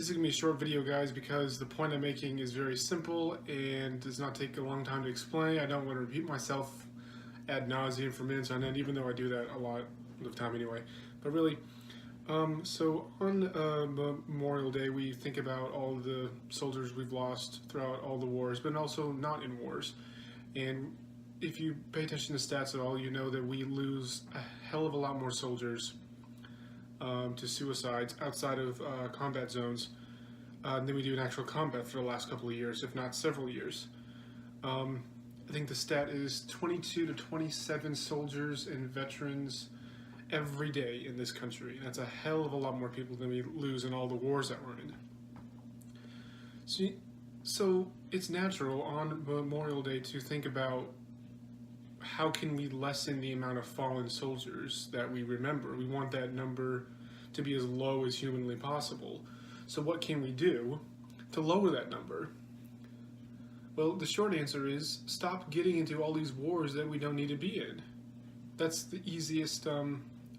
This is going to be a short video, guys, because the point I'm making is very simple and does not take a long time to explain. I don't want to repeat myself ad nauseum for minutes on end, even though I do that a lot of the time anyway. But really, so on Memorial Day, we think about all the soldiers we've lost throughout all the wars, but also not in wars. And if you pay attention to stats at all, you know that we lose a hell of a lot more soldiers to suicides outside of combat zones than we do in actual combat for the last couple of years, if not several years. I think the stat is 22 to 27 soldiers and veterans every day in this country. That's a hell of a lot more people than we lose in all the wars that we're in. So it's natural on Memorial Day to think about how can we lessen the amount of fallen soldiers that we remember. We want that number to be as low as humanly possible. So what can we do to lower that number? Well, the short answer is stop getting into all these wars that we don't need to be in. That's the easiest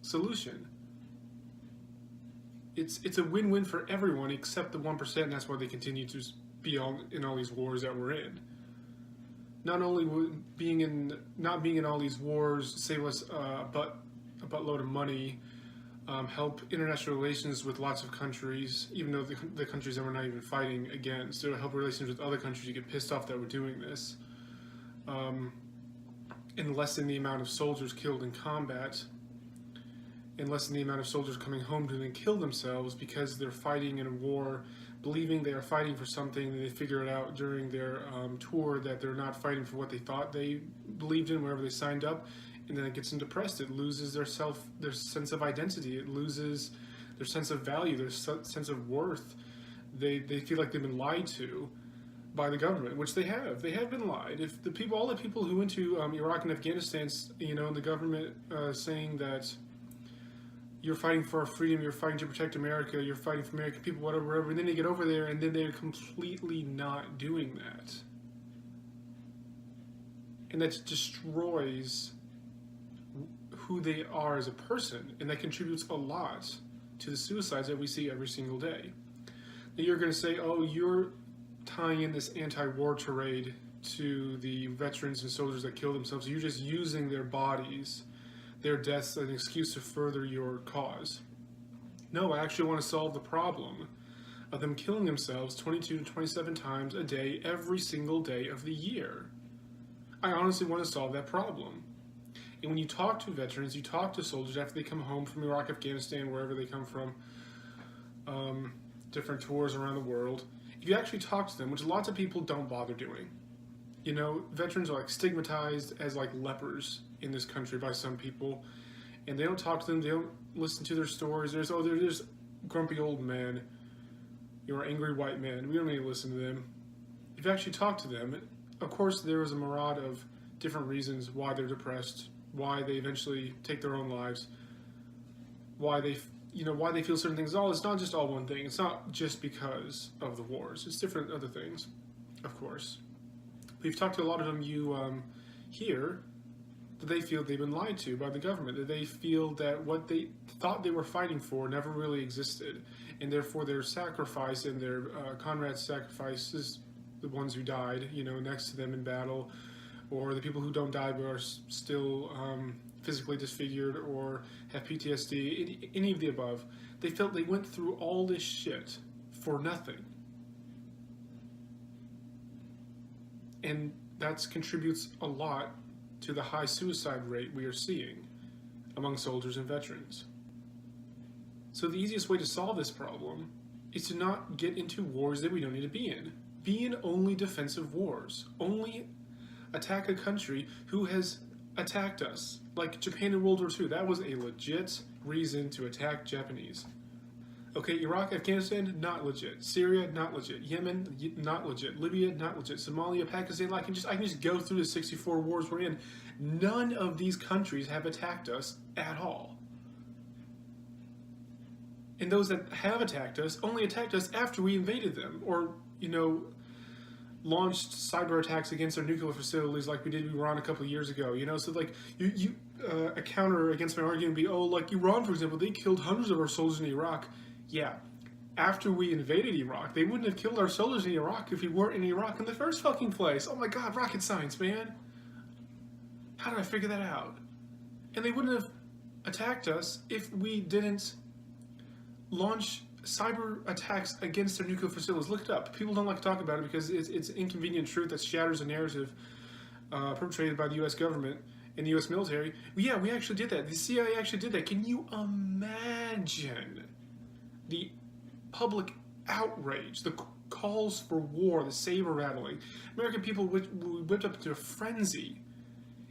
solution. It's a win-win for everyone except the 1%, and that's why they continue to be in all these wars that we're in. Not only would not being in all these wars save us a buttload of money, help international relations with lots of countries, even though the countries that we're not even fighting against, it'll help relations with other countries who get pissed off that we're doing this, and lessen the amount of soldiers killed in combat, and lessen the amount of soldiers coming home to then kill themselves because they're fighting in a war, believing they are fighting for something, and they figure it out during their tour that they're not fighting for what they thought they believed in wherever they signed up, and then it gets them depressed. It loses their sense of identity. It loses their sense of value, their sense of worth. They feel like they've been lied to by the government, which they have. They have been lied. If all the people who went to Iraq and Afghanistan, and the government saying that you're fighting for our freedom, you're fighting to protect America, you're fighting for American people, whatever, and then they get over there and then they're completely not doing that. And that destroys who they are as a person, and that contributes a lot to the suicides that we see every single day. Now you're going to say, oh, you're tying in this anti-war tirade to the veterans and soldiers that kill themselves. You're just using their bodies, their deaths, as an excuse to further your cause. No, I actually want to solve the problem of them killing themselves 22 to 27 times a day, every single day of the year. I honestly want to solve that problem. And when you talk to veterans, you talk to soldiers after they come home from Iraq, Afghanistan, wherever they come from, different tours around the world, if you actually talk to them, which lots of people don't bother doing, veterans are like stigmatized as like lepers in this country by some people, and they don't talk to them, they don't listen to their stories. They're just grumpy old men, angry white men. We don't need to listen to them. If you actually talk to them, of course there is a myriad of different reasons why they're depressed, why they eventually take their own lives, why they feel certain things. It's not just all one thing. It's not just because of the wars. It's different other things, of course. We've talked to a lot of them. You hear that they feel they've been lied to by the government, that they feel that what they thought they were fighting for never really existed, and therefore their sacrifice and their comrades' sacrifices, the ones who died, next to them in battle, or the people who don't die but are still physically disfigured or have PTSD, any of the above, they felt they went through all this shit for nothing. And that contributes a lot to the high suicide rate we are seeing among soldiers and veterans. So the easiest way to solve this problem is to not get into wars that we don't need to be in. Be in only defensive wars. Only attack a country who has attacked us. Like Japan in World War II, that was a legit reason to attack Japanese. Okay, Iraq, Afghanistan, not legit. Syria, not legit. Yemen, not legit. Libya, not legit. Somalia, Pakistan, I can just go through the 64 wars we're in. None of these countries have attacked us at all. And those that have attacked us only attacked us after we invaded them, or, launched cyber attacks against our nuclear facilities like we did in Iran a couple of years ago. So like a counter against my argument would be, like Iran, for example, they killed hundreds of our soldiers in Iraq. Yeah, after we invaded Iraq. They wouldn't have killed our soldiers in Iraq if we weren't in Iraq in the first fucking place. Oh my god, rocket science, man. How did I figure that out? And they wouldn't have attacked us if we didn't launch cyber attacks against their nuclear facilities. Look it up. People don't like to talk about it because it's inconvenient truth that shatters a narrative perpetrated by the U.S. government and the U.S. military. Yeah, we actually did that. The CIA actually did that. Can you imagine the public outrage, the calls for war, the saber rattling? American people whipped up into a frenzy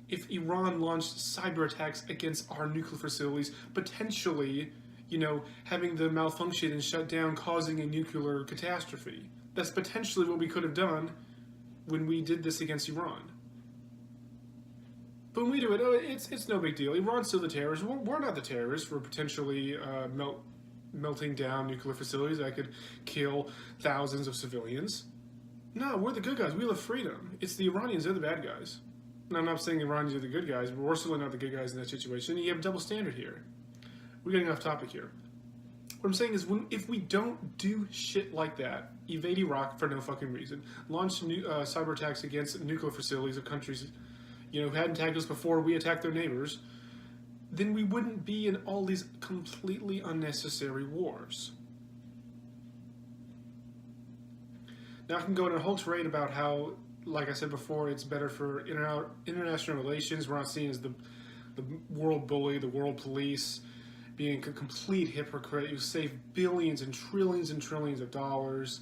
if Iran launched cyber attacks against our nuclear facilities, potentially, having them malfunction and shut down, causing a nuclear catastrophe. That's potentially what we could have done when we did this against Iran. But when we do it, it's no big deal. Iran's still the terrorists. We're not the terrorists. We're potentially melting down nuclear facilities that could kill thousands of civilians. No, we're the good guys. We love freedom. It's the Iranians, they're the bad guys. Now, I'm not saying the Iranians are the good guys, but we're certainly not the good guys in that situation. You have a double standard here. We're getting off topic here. What I'm saying is, if we don't do shit like that, invade Iraq for no fucking reason, launch cyber attacks against nuclear facilities of countries, who hadn't attacked us before we attacked their neighbors, then we wouldn't be in all these completely unnecessary wars. Now I can go into a whole tirade about how, like I said before, it's better for international relations. We're not seen as the world bully, the world police, being a complete hypocrite. You save billions and trillions of dollars.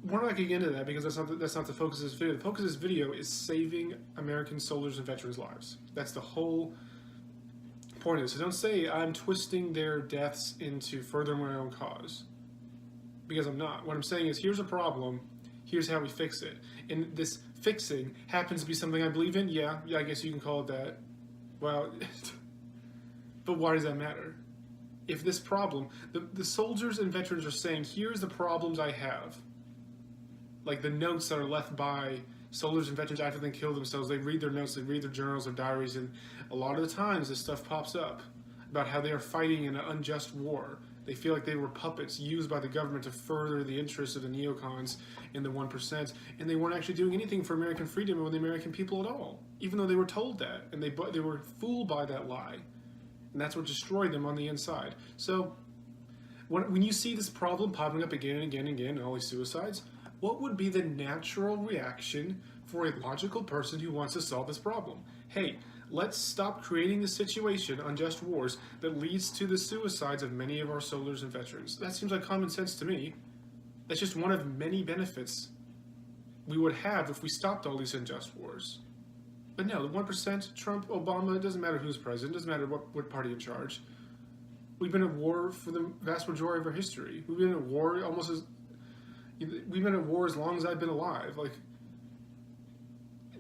We're not going to get into that because that's not the focus of this video. The focus of this video is saving American soldiers and veterans' lives. That's the whole point of this. So don't say I'm twisting their deaths into furthering my own cause, because I'm not. What I'm saying is, here's a problem. Here's how we fix it. And this fixing happens to be something I believe in. Yeah, I guess you can call it that. Well, but why does that matter? If this problem, the soldiers and veterans are saying, here's the problems I have. Like the notes that are left by soldiers and veterans after they kill themselves, they read their notes, they read their journals, their diaries, and a lot of the times this stuff pops up about how they are fighting in an unjust war. They feel like they were puppets used by the government to further the interests of the neocons and the 1%, and they weren't actually doing anything for American freedom or the American people at all, even though they were told that, and they were fooled by that lie. And that's what destroyed them on the inside. So when you see this problem popping up again and again and again, all these suicides, what would be the natural reaction for a logical person who wants to solve this problem? Hey, let's stop creating the situation, unjust wars, that leads to the suicides of many of our soldiers and veterans. That seems like common sense to me. That's just one of many benefits we would have if we stopped all these unjust wars. But no, the 1%, Trump, Obama, it doesn't matter who's president, it doesn't matter what party in charge. We've been at war for the vast majority of our history. We've been at war we've been at war as long as I've been alive. Like,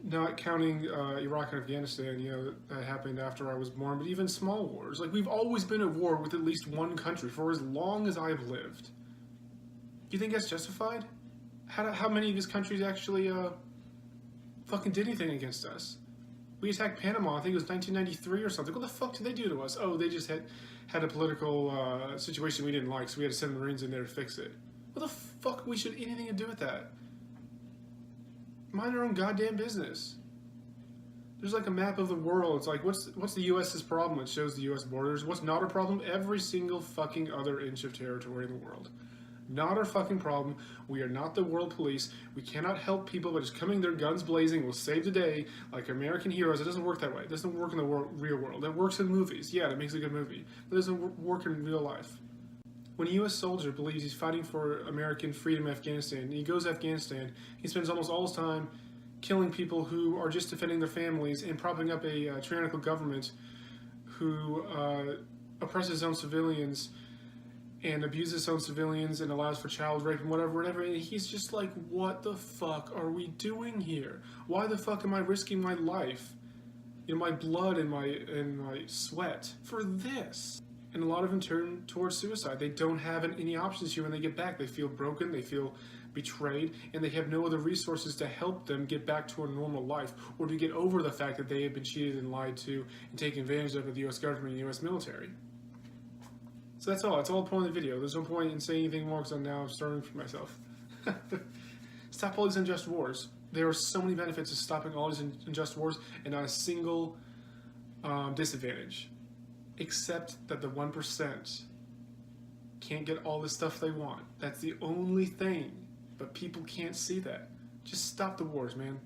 not counting Iraq and Afghanistan, that happened after I was born, but even small wars. Like, we've always been at war with at least one country for as long as I've lived. Do you think that's justified? How many of these countries actually fucking did anything against us? We attacked Panama, I think it was 1993 or something. What the fuck did they do to us? Oh, they just had a political situation we didn't like, so we had to send Marines in there to fix it. What the fuck we should anything to do with that? Mind our own goddamn business. There's like a map of the world. It's like, what's the U.S.'s problem? It shows the U.S. borders. What's not our problem? Every single fucking other inch of territory in the world. Not our fucking problem. We are not the world police. We cannot help people by just coming there guns blazing. We'll save the day like American heroes. It doesn't work that way. It doesn't work in the real world. It works in movies. Yeah, that makes a good movie. But it doesn't work in real life. When a U.S. soldier believes he's fighting for American freedom in Afghanistan, and he goes to Afghanistan, he spends almost all his time killing people who are just defending their families and propping up a tyrannical government who oppresses his own civilians and abuses his own civilians and allows for child rape and whatever. And he's just like, what the fuck are we doing here? Why the fuck am I risking my life, my blood and my sweat for this? And a lot of them turn towards suicide. They don't have any options here when they get back. They feel broken, they feel betrayed, and they have no other resources to help them get back to a normal life or to get over the fact that they have been cheated and lied to and taken advantage of by the U.S. government and the U.S. military. So that's all. That's all the point of the video. There's no point in saying anything more because now I'm starting for myself. Stop all these unjust wars. There are so many benefits to stopping all these unjust wars and not a single disadvantage. Except that the 1% can't get all the stuff they want. That's the only thing. But people can't see that. Just stop the wars, man.